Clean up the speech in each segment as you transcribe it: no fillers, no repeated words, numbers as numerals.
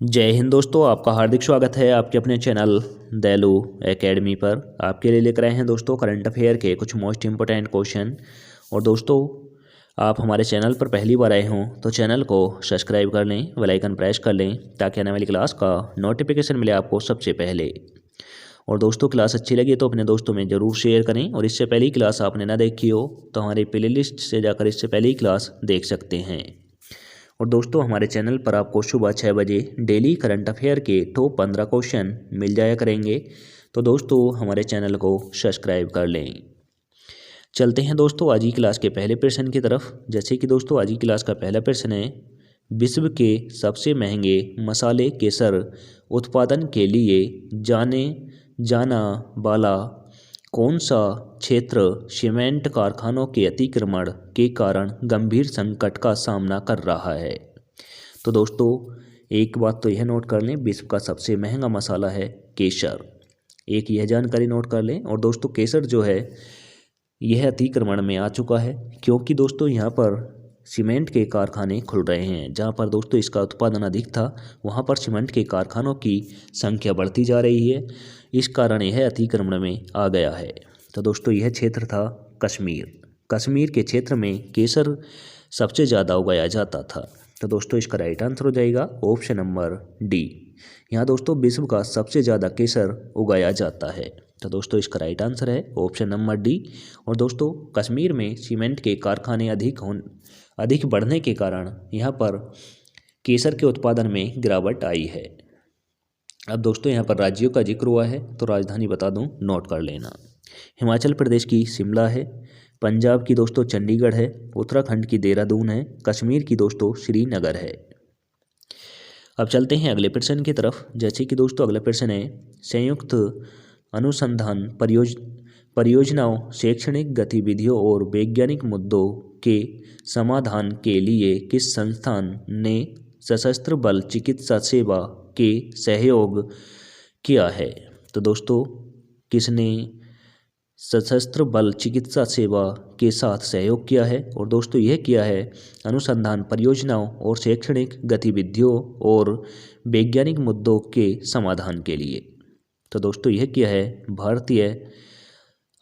जय हिंद दोस्तों, आपका हार्दिक स्वागत है आपके अपने चैनल दैलू एकेडमी पर। आपके लिए लेकर आए हैं दोस्तों करंट अफेयर के कुछ मोस्ट इम्पोर्टेंट क्वेश्चन। और दोस्तों, आप हमारे चैनल पर पहली बार आए हों तो चैनल को सब्सक्राइब कर लें, बेल आइकन प्रेस कर लें ताकि आने वाली क्लास का नोटिफिकेशन मिले आपको सबसे पहले। और दोस्तों, क्लास अच्छी लगी तो अपने दोस्तों में ज़रूर शेयर करें। और इससे पहली क्लास आपने ना देखी हो तो हमारी प्लेलिस्ट से जाकर इससे पहली क्लास देख सकते हैं। और दोस्तों, हमारे चैनल पर आपको सुबह 6 बजे डेली करंट अफेयर के टॉप 15 क्वेश्चन मिल जाया करेंगे। तो दोस्तों, हमारे चैनल को सब्सक्राइब कर लें। चलते हैं दोस्तों आज की क्लास के पहले प्रश्न की तरफ। जैसे कि दोस्तों, आज की क्लास का पहला प्रश्न है, विश्व के सबसे महंगे मसाले केसर उत्पादन के लिए जाने जाना वाला कौन सा क्षेत्र सीमेंट कारखानों के अतिक्रमण के कारण गंभीर संकट का सामना कर रहा है? तो दोस्तों, एक बात तो यह नोट कर लें, विश्व का सबसे महंगा मसाला है केसर। एक यह जानकारी नोट कर लें। और दोस्तों, केसर जो है यह अतिक्रमण में आ चुका है क्योंकि दोस्तों यहाँ पर सीमेंट के कारखाने खुल रहे हैं। जहाँ पर दोस्तों इसका उत्पादन अधिक था वहाँ पर सीमेंट के कारखानों की संख्या बढ़ती जा रही है। इस कारण यह अतिक्रमण में आ गया है। तो दोस्तों, यह क्षेत्र था कश्मीर। कश्मीर के क्षेत्र में केसर सबसे ज़्यादा उगाया जाता था। तो दोस्तों, इसका राइट आंसर हो जाएगा ऑप्शन नंबर डी। यहाँ दोस्तों विश्व का सबसे ज़्यादा केसर उगाया जाता है। तो दोस्तों, इसका राइट आंसर है ऑप्शन नंबर डी। और दोस्तों, कश्मीर में सीमेंट के कारखाने अधिक बढ़ने के कारण यहाँ पर केसर के उत्पादन में गिरावट आई है। अब दोस्तों, यहाँ पर राज्यों का जिक्र हुआ है तो राजधानी बता दूं, नोट कर लेना। हिमाचल प्रदेश की शिमला है, पंजाब की दोस्तों चंडीगढ़ है, उत्तराखंड की देहरादून है, कश्मीर की दोस्तों श्रीनगर है। अब चलते हैं अगले प्रश्न की तरफ। जैसे कि दोस्तों अगला प्रश्न है, संयुक्त अनुसंधान परियोजनाओं, शैक्षणिक गतिविधियों और वैज्ञानिक मुद्दों के समाधान के लिए किस संस्थान ने सशस्त्र बल चिकित्सा सेवा के सहयोग किया है? तो दोस्तों, किसने सशस्त्र बल चिकित्सा सेवा के साथ सहयोग किया है? और दोस्तों, यह किया है अनुसंधान परियोजनाओं और शैक्षणिक गतिविधियों और वैज्ञानिक मुद्दों के समाधान के लिए। तो दोस्तों, यह किया है भारतीय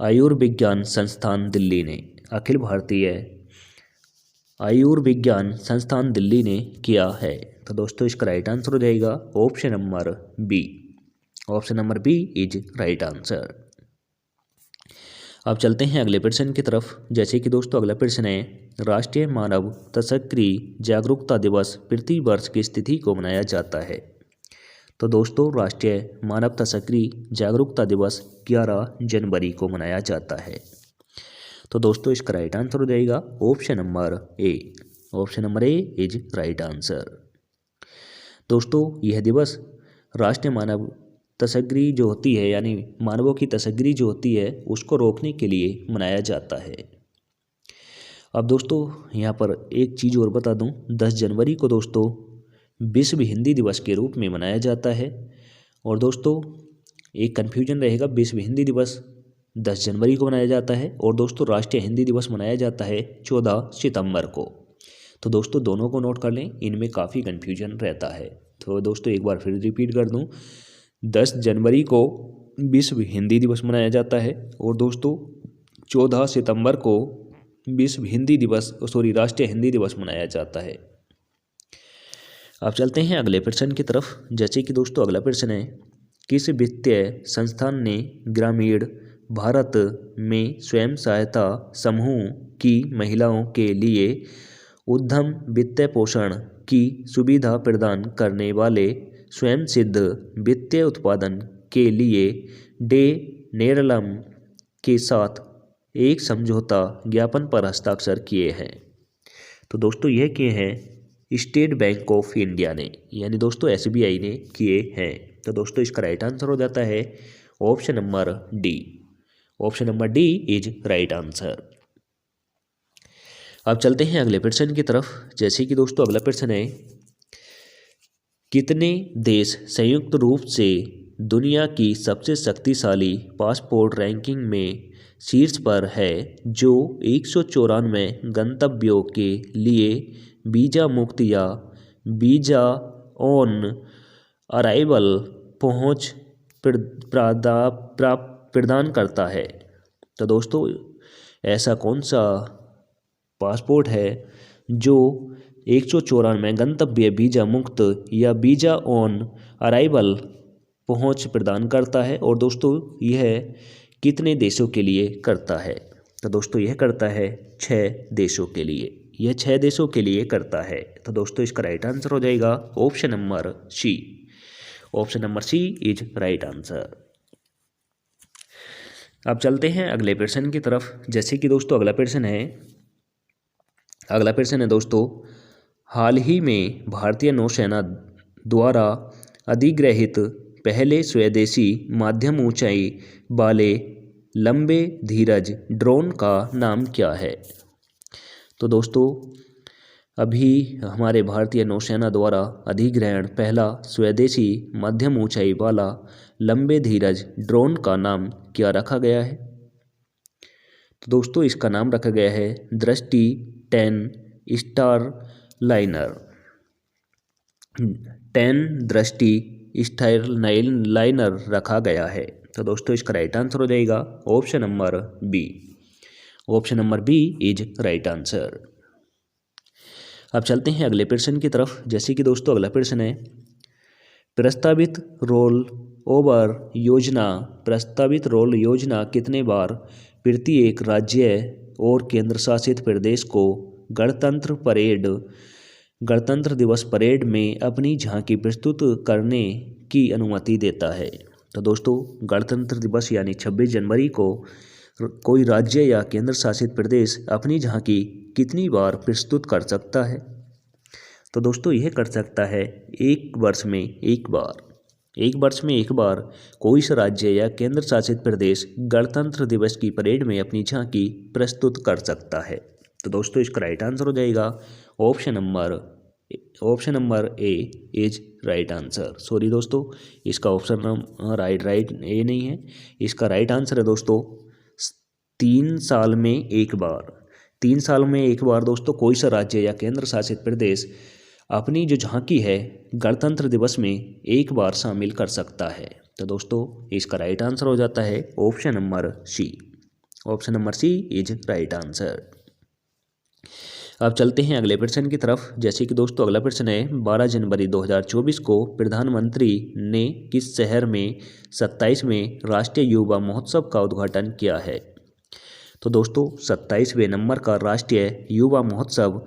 आयुर्विज्ञान संस्थान दिल्ली ने। अखिल भारतीय आयुर्विज्ञान संस्थान दिल्ली ने किया है। तो दोस्तों, इसका राइट आंसर हो जाएगा option number B. Option number B is right answer. अब चलते हैं अगले प्रश्न की तरफ। जैसे कि दोस्तों अगला प्रश्न है, राष्ट्रीय मानव तस्करी जागरूकता दिवस प्रति वर्ष किस तिथि को मनाया जाता है? तो दोस्तों, राष्ट्रीय मानव तस्करी जागरूकता दिवस 11 जनवरी को मनाया जाता है। तो दोस्तों, इसका राइट आंसर हो जाएगा option number A. Option number A is right answer. दोस्तों, यह दिवस राष्ट्रीय मानव तस्करी जो होती है, यानी मानवों की तस्करी जो होती है, उसको रोकने के लिए मनाया जाता है। अब दोस्तों, यहाँ पर एक चीज़ और बता दूँ, 10 जनवरी को दोस्तों विश्व हिंदी दिवस के रूप में मनाया जाता है। और दोस्तों, एक कन्फ्यूजन रहेगा, विश्व हिंदी दिवस 10 जनवरी को मनाया जाता है और दोस्तों राष्ट्रीय हिंदी दिवस मनाया जाता है 14 सितंबर को। तो दोस्तों, दोनों को नोट कर लें, इनमें काफ़ी कन्फ्यूजन रहता है। तो दोस्तों, एक बार फिर रिपीट कर दूं, 10 जनवरी को विश्व हिंदी दिवस मनाया जाता है और दोस्तों 14 सितंबर को विश्व हिंदी दिवस राष्ट्रीय हिंदी दिवस मनाया जाता है। अब चलते हैं अगले प्रश्न की तरफ। जैसे कि दोस्तों अगला प्रश्न है, किस वित्तीय संस्थान ने ग्रामीण भारत में स्वयं सहायता समूह की महिलाओं के लिए उद्यम वित्त पोषण की सुविधा प्रदान करने वाले स्वयं सिद्ध वित्तीय उत्पादन के लिए डे नेरलम के साथ एक समझौता ज्ञापन पर हस्ताक्षर किए हैं? तो दोस्तों, यह किए हैं स्टेट बैंक ऑफ इंडिया ने, यानी दोस्तों SBI ने किए हैं। तो दोस्तों, इसका राइट आंसर हो जाता है option number D. Option number D is right answer. अब चलते हैं अगले प्रश्न की तरफ। जैसे कि दोस्तों अगला प्रश्न है, कितने देश संयुक्त रूप से दुनिया की सबसे शक्तिशाली पासपोर्ट रैंकिंग में शीर्ष पर है, जो 194 गंतव्यों के लिए वीज़ा मुक्त या वीज़ा ऑन अराइवल पहुंच प्रदान करता है। तो दोस्तों ऐसा कौन सा पासपोर्ट है जो 194 गंतव्य वीज़ा मुक्त या वीज़ा ऑन अराइवल पहुंच प्रदान करता है, और दोस्तों यह कितने देशों के लिए करता है? तो दोस्तों यह करता है 6 देशों के लिए, यह 6 देशों के लिए करता है। तो दोस्तों इसका राइट आंसर हो जाएगा option number C. Option number C is right answer. अब चलते हैं अगले प्रश्न की तरफ। जैसे कि दोस्तों अगला प्रश्न है दोस्तों, हाल ही में भारतीय नौसेना द्वारा अधिग्रहित पहले स्वदेशी मध्यम ऊंचाई वाले लंबे धीरज ड्रोन का नाम क्या है? तो दोस्तों अभी हमारे भारतीय नौसेना द्वारा अधिग्रहण पहला स्वदेशी मध्यम ऊंचाई वाला लंबे धीरज ड्रोन का नाम क्या रखा गया है? तो दोस्तों इसका नाम रखा गया है दृष्टि 10 स्टार लाइनर। 10 दृष्टि स्टार लाइनर रखा गया है। तो दोस्तों इसका राइट आंसर हो जाएगा option number B. Option number B is right answer. अब चलते हैं अगले प्रश्न की तरफ। जैसे कि दोस्तों अगला प्रश्न है, प्रस्तावित रोल रोल योजना कितने बार प्रत्येक राज्य और केंद्र शासित प्रदेश को गणतंत्र दिवस परेड में अपनी झांकी प्रस्तुत करने की अनुमति देता है? तो दोस्तों गणतंत्र दिवस यानी 26 जनवरी को कोई राज्य या केंद्र शासित प्रदेश अपनी झांकी कितनी बार प्रस्तुत कर सकता है? तो दोस्तों यह कर सकता है एक वर्ष में एक बार कोई सा राज्य या केंद्र शासित प्रदेश गणतंत्र दिवस की परेड में अपनी झांकी प्रस्तुत कर सकता है। तो दोस्तों इसका राइट आंसर हो जाएगा option number A is right answer. Sorry दोस्तों, इसका ऑप्शन राइट ए नहीं है, इसका राइट आंसर है दोस्तों 3 साल में एक बार दोस्तों कोई सा राज्य या केंद्र शासित प्रदेश अपनी जो झांकी है गणतंत्र दिवस में एक बार शामिल कर सकता है। तो दोस्तों इसका राइट आंसर हो जाता है option number C. Option number C is right answer. अब चलते हैं अगले प्रश्न की तरफ। जैसे कि दोस्तों अगला प्रश्न है, 12 जनवरी 2024 को प्रधानमंत्री ने किस शहर में 27वें राष्ट्रीय युवा महोत्सव का उद्घाटन किया है? तो दोस्तों 27वें नंबर का राष्ट्रीय युवा महोत्सव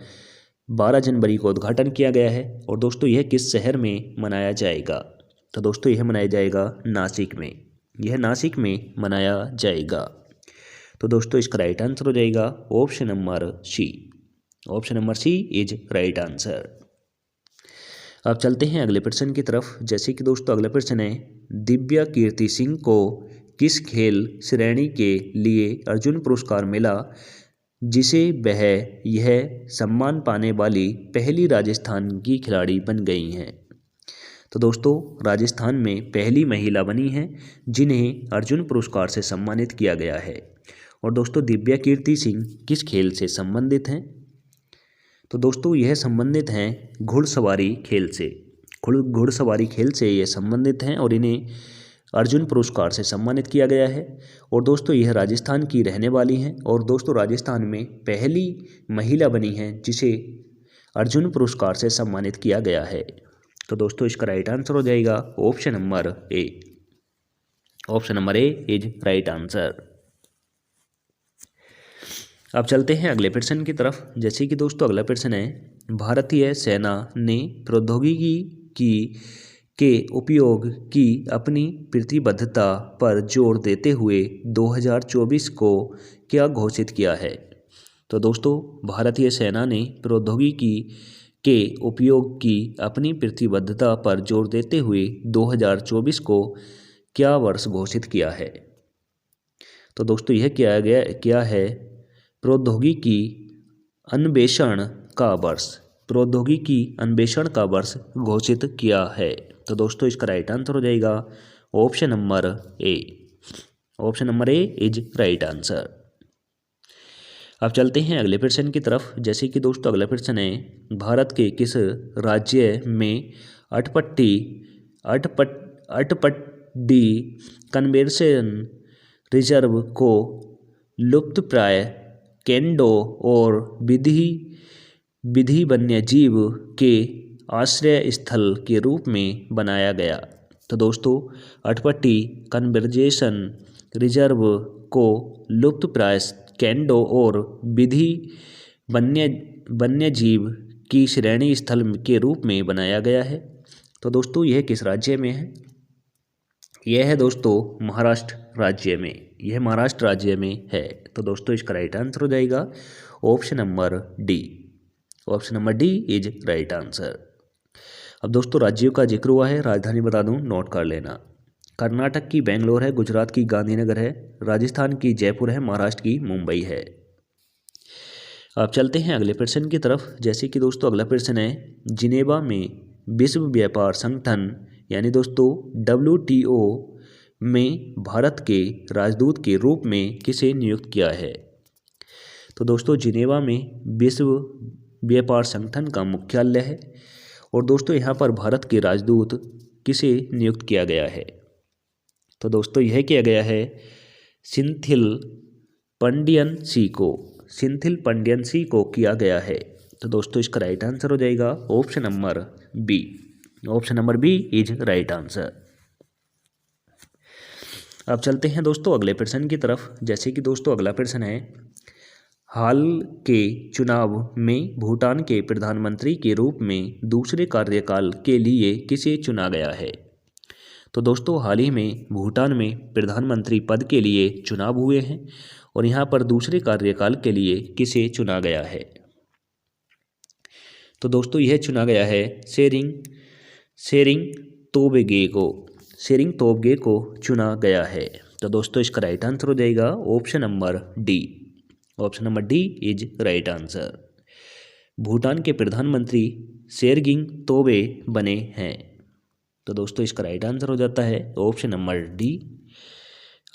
12 जनवरी को उद्घाटन किया गया है, और दोस्तों यह किस शहर में मनाया जाएगा? तो दोस्तों यह मनाया जाएगा नासिक में मनाया जाएगा। तो दोस्तों इसका राइट आंसर हो जाएगा option number C. Option number C is right answer. अब चलते हैं अगले प्रश्न की तरफ। जैसे कि दोस्तों अगला प्रश्न है, दिव्या कीर्ति सिंह को किस खेल श्रेणी के लिए अर्जुन पुरस्कार मिला जिसे वह यह सम्मान पाने वाली पहली राजस्थान की खिलाड़ी बन गई हैं? तो दोस्तों राजस्थान में पहली महिला बनी हैं जिन्हें अर्जुन पुरस्कार से सम्मानित किया गया है। और दोस्तों दिव्या कीर्ति सिंह किस खेल से संबंधित हैं? तो दोस्तों यह संबंधित हैं घुड़सवारी खेल से ये संबंधित हैं, और इन्हें अर्जुन पुरस्कार से सम्मानित किया गया है। और दोस्तों यह राजस्थान की रहने वाली हैं, और दोस्तों राजस्थान में पहली महिला बनी हैं जिसे अर्जुन पुरस्कार से सम्मानित किया गया है। तो दोस्तों इसका राइट आंसर हो जाएगा option number A. Option number A is right answer. अब चलते हैं अगले प्रश्न की तरफ। जैसे कि दोस्तों अगला प्रश्न है, भारतीय सेना ने प्रौद्योगिकी के उपयोग की अपनी प्रतिबद्धता पर जोर देते हुए 2024 को क्या घोषित किया है? तो दोस्तों भारतीय सेना ने प्रौद्योगिकी के उपयोग की अपनी प्रतिबद्धता पर जोर देते हुए 2024 को क्या वर्ष घोषित किया है? तो दोस्तों यह क्या है प्रौद्योगिकी अन्वेषण का वर्ष घोषित किया है। तो दोस्तों इसका राइट आंसर हो जाएगा option number A. Option number A is right answer. अब चलते हैं अगले प्रश्न की तरफ। जैसे कि दोस्तों अगला प्रश्न है, भारत के किस राज्य में अटपटी कन्वर्सेशन रिजर्व को लुप्तप्राय केंडो और विधि वन्यजीव के आश्रय स्थल के रूप में बनाया गया। तो दोस्तों अटपटी कन्वर्जेशन रिजर्व को लुप्तप्राय केंडो और विधि वन्यजीव की श्रेणी स्थल के रूप में बनाया गया है। तो दोस्तों यह किस राज्य में है? यह है दोस्तों महाराष्ट्र राज्य में, यह महाराष्ट्र राज्य में है। तो दोस्तों इसका राइट आंसर हो जाएगा option number D. Option number D is right answer. अब दोस्तों राज्यों का जिक्र हुआ है, राजधानी बता दूं, नोट कर लेना। कर्नाटक की बेंगलोर है, गुजरात की गांधीनगर है, राजस्थान की जयपुर है, महाराष्ट्र की मुंबई है। अब चलते हैं अगले प्रश्न की तरफ। जैसे कि दोस्तों अगला प्रश्न है, जिनेवा में विश्व व्यापार संगठन यानी दोस्तों WTO में भारत के राजदूत के रूप में किसे नियुक्त किया है? तो दोस्तों जिनेवा में विश्व व्यापार संगठन का मुख्यालय है और दोस्तों यहाँ पर भारत के राजदूत किसे नियुक्त किया गया है? तो दोस्तों यह किया गया है सिंथिल पंडियन सी को, सिंथिल पंडियन सी को किया गया है। तो दोस्तों इसका राइट आंसर हो जाएगा option number B. Option number B is right answer. अब चलते हैं दोस्तों अगले प्रश्न की तरफ। जैसे कि दोस्तों अगला प्रश्न है, हाल के चुनाव में भूटान के प्रधानमंत्री के रूप में दूसरे कार्यकाल के लिए किसे चुना गया है? तो दोस्तों हाल ही में भूटान में प्रधानमंत्री पद के लिए चुनाव हुए हैं और यहाँ पर दूसरे कार्यकाल के लिए किसे चुना गया है? तो दोस्तों यह चुना गया है सेरिंग तोब्गे को, सेरिंग तोब्गे को चुना गया है। तो दोस्तों इसका राइट आंसर हो जाएगा option number D. Option number D is right answer. Bhutan के प्रधानमंत्री शेरगिंग तोबे बने हैं। तो दोस्तों इसका राइट आंसर हो जाता है ऑप्शन नंबर डी।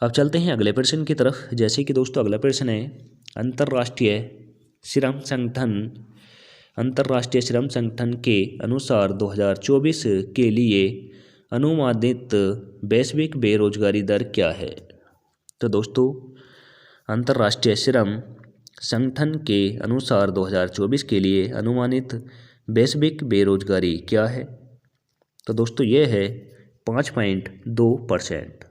अब चलते हैं अगले प्रश्न की तरफ। जैसे कि दोस्तों अगला प्रश्न है, अंतर्राष्ट्रीय श्रम संगठन के अनुसार 2024 के लिए अनुमानित वैश्विक बेरोजगारी दर क्या है? तो दोस्तों अंतर्राष्ट्रीय श्रम संगठन के अनुसार 2024 के लिए अनुमानित वैश्विक बेरोजगारी क्या है? तो दोस्तों ये है 5.2%,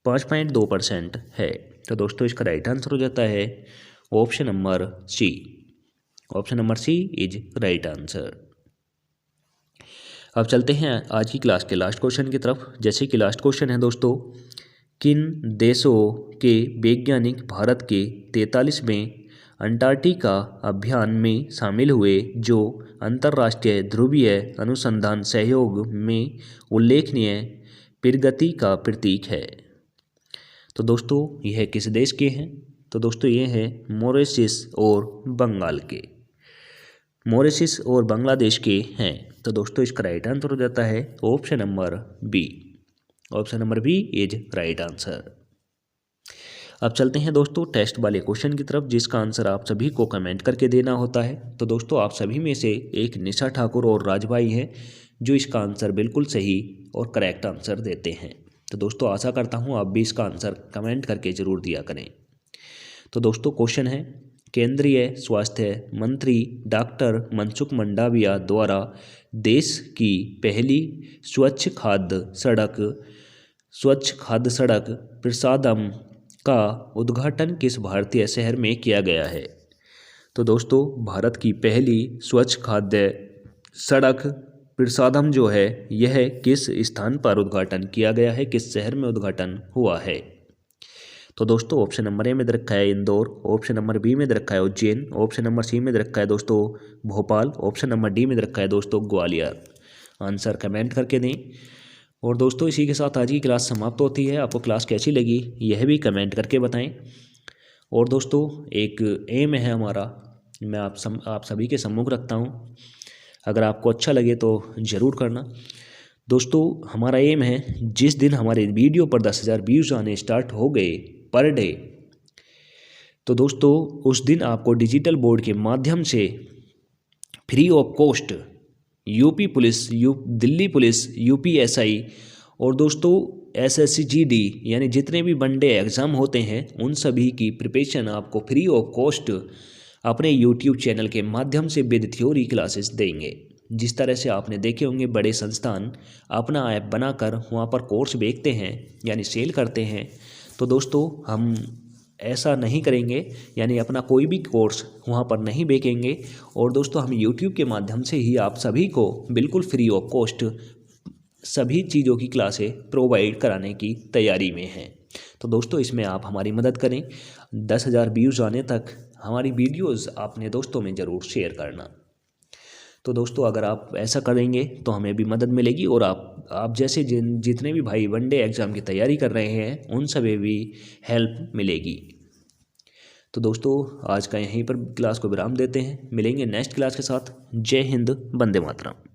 5.2% है। तो दोस्तों इसका राइट आंसर हो जाता है option number C. Option number C is right answer. अब चलते हैं आज की क्लास के लास्ट क्वेश्चन की तरफ। जैसे कि लास्ट क्वेश्चन है दोस्तों, किन देशों के वैज्ञानिक भारत के 43वें अंटार्कटिका अभियान में शामिल हुए जो अंतर्राष्ट्रीय ध्रुवीय अनुसंधान सहयोग में उल्लेखनीय प्रगति का प्रतीक है? तो दोस्तों यह किस देश के हैं? तो दोस्तों ये है मॉरिशस और बंगाल के, मॉरिशस और बांग्लादेश के हैं। तो दोस्तों इसका राइट आंसर हो जाता है option number B. Option number B is right answer. अब चलते हैं दोस्तों टेस्ट वाले क्वेश्चन की तरफ, जिसका आंसर आप सभी को कमेंट करके देना होता है। तो दोस्तों आप सभी में से एक निशा ठाकुर और राजभाई हैं जो इसका आंसर बिल्कुल सही और करेक्ट आंसर देते हैं। तो दोस्तों आशा करता हूँ आप भी इसका आंसर कमेंट करके ज़रूर दिया करें। तो दोस्तों क्वेश्चन है, केंद्रीय स्वास्थ्य मंत्री डॉक्टर मनसुख मंडाविया द्वारा देश की पहली स्वच्छ खाद्य सड़क प्रसादम का उद्घाटन किस भारतीय शहर में किया गया है? तो दोस्तों भारत की पहली स्वच्छ खाद्य सड़क प्रसादम जो है यह किस स्थान पर उद्घाटन किया गया है, किस शहर में उद्घाटन हुआ है? तो दोस्तों ऑप्शन नंबर ए में दे रखा है इंदौर, ऑप्शन नंबर बी में दे रखा है उज्जैन, ऑप्शन नंबर सी में दे रखा है दोस्तों भोपाल, ऑप्शन नंबर डी में दे रखा है दोस्तों ग्वालियर। आंसर कमेंट करके दें। और दोस्तों इसी के साथ आज की क्लास समाप्त होती है। आपको क्लास कैसी लगी यह भी कमेंट करके बताएं। और दोस्तों एक एम है हमारा, मैं आप सभी के सम्मुख रखता हूँ, अगर आपको अच्छा लगे तो ज़रूर करना। दोस्तों हमारा एम है जिस दिन हमारे वीडियो पर 10,000 व्यूज़ आने स्टार्ट हो गए पर डे, तो दोस्तों उस दिन आपको डिजिटल बोर्ड के माध्यम से free of cost UP police, Delhi police, UPSI और दोस्तों एसएससी-जीडी यानी जितने भी वनडे एग्ज़ाम होते हैं उन सभी की प्रिपरेशन आपको फ्री ऑफ कॉस्ट अपने यूट्यूब चैनल के माध्यम से विद थ्योरी क्लासेस देंगे। जिस तरह से आपने देखे होंगे बड़े संस्थान अपना ऐप बनाकर वहाँ पर कोर्स बेचते हैं यानी सेल करते हैं, तो दोस्तों हम ऐसा नहीं करेंगे, यानी अपना कोई भी कोर्स वहाँ पर नहीं बेचेंगे। और दोस्तों हम यूट्यूब के माध्यम से ही आप सभी को बिल्कुल फ्री ऑफ कॉस्ट सभी चीज़ों की क्लासें प्रोवाइड कराने की तैयारी में हैं। तो दोस्तों इसमें आप हमारी मदद करें। 10,000 व्यूज़ आने तक हमारी वीडियोज़ अपने दोस्तों में ज़रूर शेयर करना। तो दोस्तों अगर आप ऐसा करेंगे तो हमें भी मदद मिलेगी और आप जैसे जितने भी भाई वनडे एग्ज़ाम की तैयारी कर रहे हैं उन सभी भी हेल्प मिलेगी। तो दोस्तों आज का यहीं पर क्लास को विराम देते हैं, मिलेंगे नेक्स्ट क्लास के साथ। जय हिंद, वंदे मातरम।